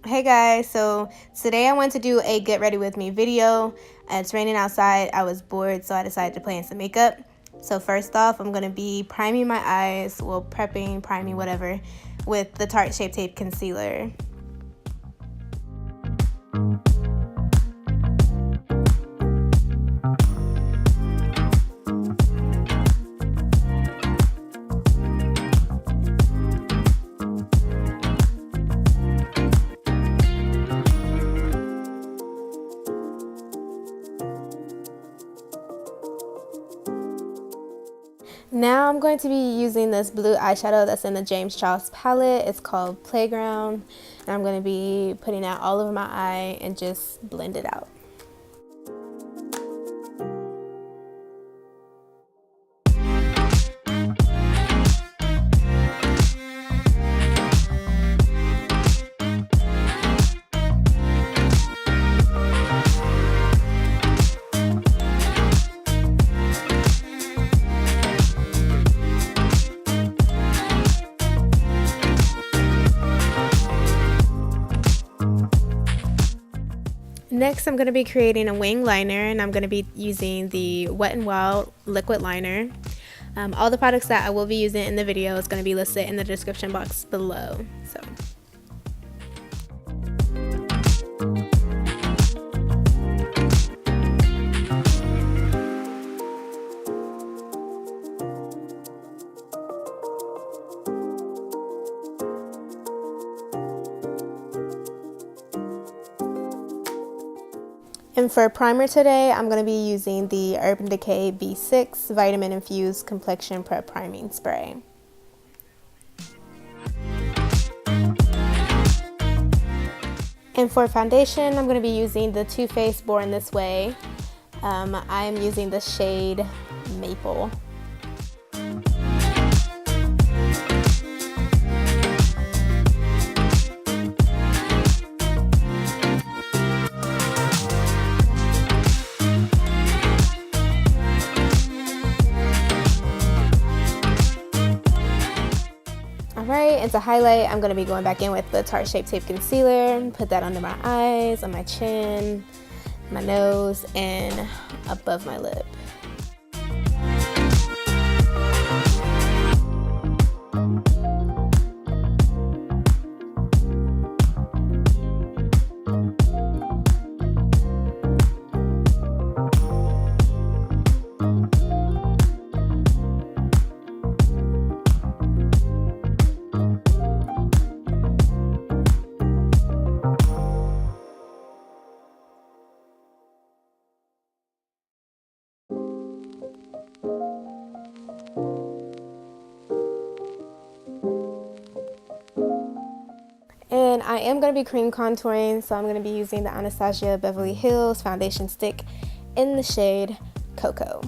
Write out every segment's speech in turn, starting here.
Hey guys, so today I wanted to do a get ready with me video. It's raining outside, I was bored, so I decided to play in some makeup. So first off, I'm going to be priming my eyes, well prepping, priming, whatever, with the Tarte Shape Tape Concealer. Now I'm going to be using this blue eyeshadow that's in the James Charles palette. It's called Playground. And I'm going to be putting that all over my eye and just blend it out. Next, I'm going to be creating a wing liner, and I'm going to be using the Wet n Wild liquid liner. All the products that I will be using in the video is going to be listed in the description box below. And for primer today, I'm going to be using the Decay B6 Vitamin Infused Complexion Prep Priming Spray. And for foundation, I'm going to be using the Too Faced Born This Way. I am using the shade Maple. Alright, and to highlight, I'm going to be going back in with the Tarte Shape Tape Concealer. Put that under my eyes, on my chin, my nose, and above my lip. And I am going to be cream contouring, so I'm going to be using the Anastasia Beverly Hills foundation stick in the shade Cocoa.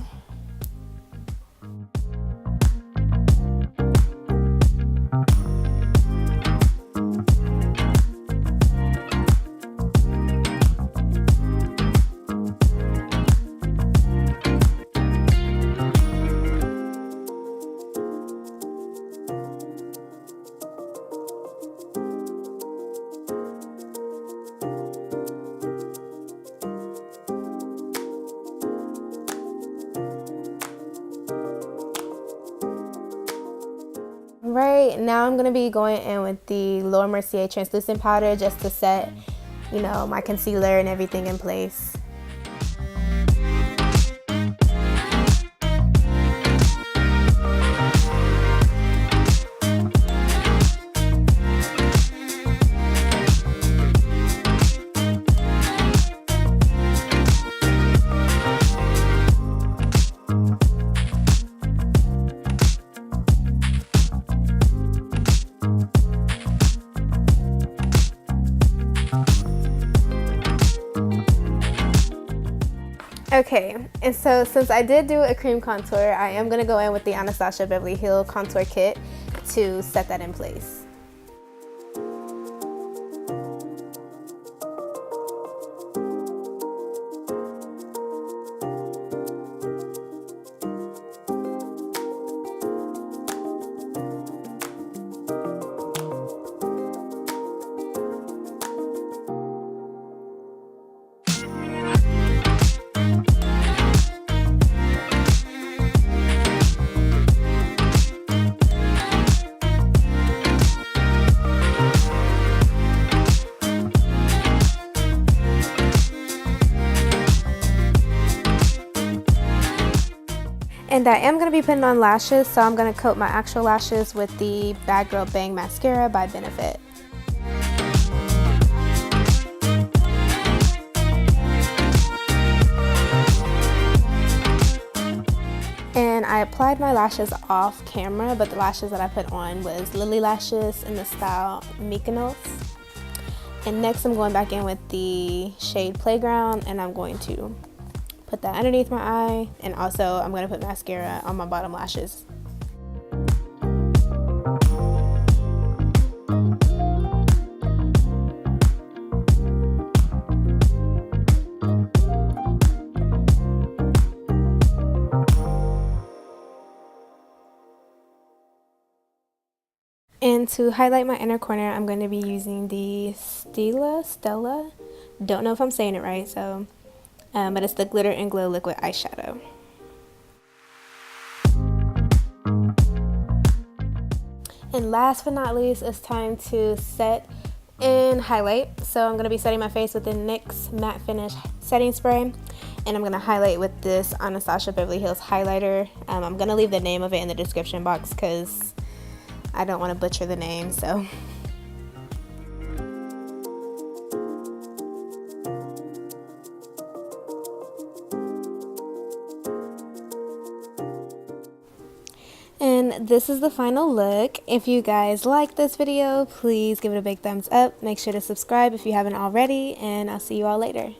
Right now I'm going to be going in with the Mercier translucent powder just to set, my concealer and everything in place. Okay, and so since I did do a cream contour, I am going to go in with the Anastasia Beverly Hills contour kit to set that in place. And I am going to be putting on lashes, so I'm going to coat my actual lashes with the Bad Girl Bang Mascara by Benefit. And I applied my lashes off camera, but the lashes that I put on was Lilly Lashes in the style Mykonos. And next I'm going back in with the shade Playground, and I'm going to put that underneath my eye, and also I'm going to put mascara on my bottom lashes. And to highlight my inner corner, I'm going to be using the Stilla, don't know if I'm saying it right, so, but it's the Glitter and Glow Liquid Eyeshadow. And last but not least, it's time to set and highlight. So I'm going to be setting my face with the NYX Matte Finish Setting Spray, and I'm going to highlight with this Anastasia Beverly Hills highlighter. I'm going to leave the name of it in the description box because I don't want to butcher the name, so. And this is the final look. If you guys like this video, please give it a big thumbs up. Make sure to subscribe if you haven't already, and I'll see you all later.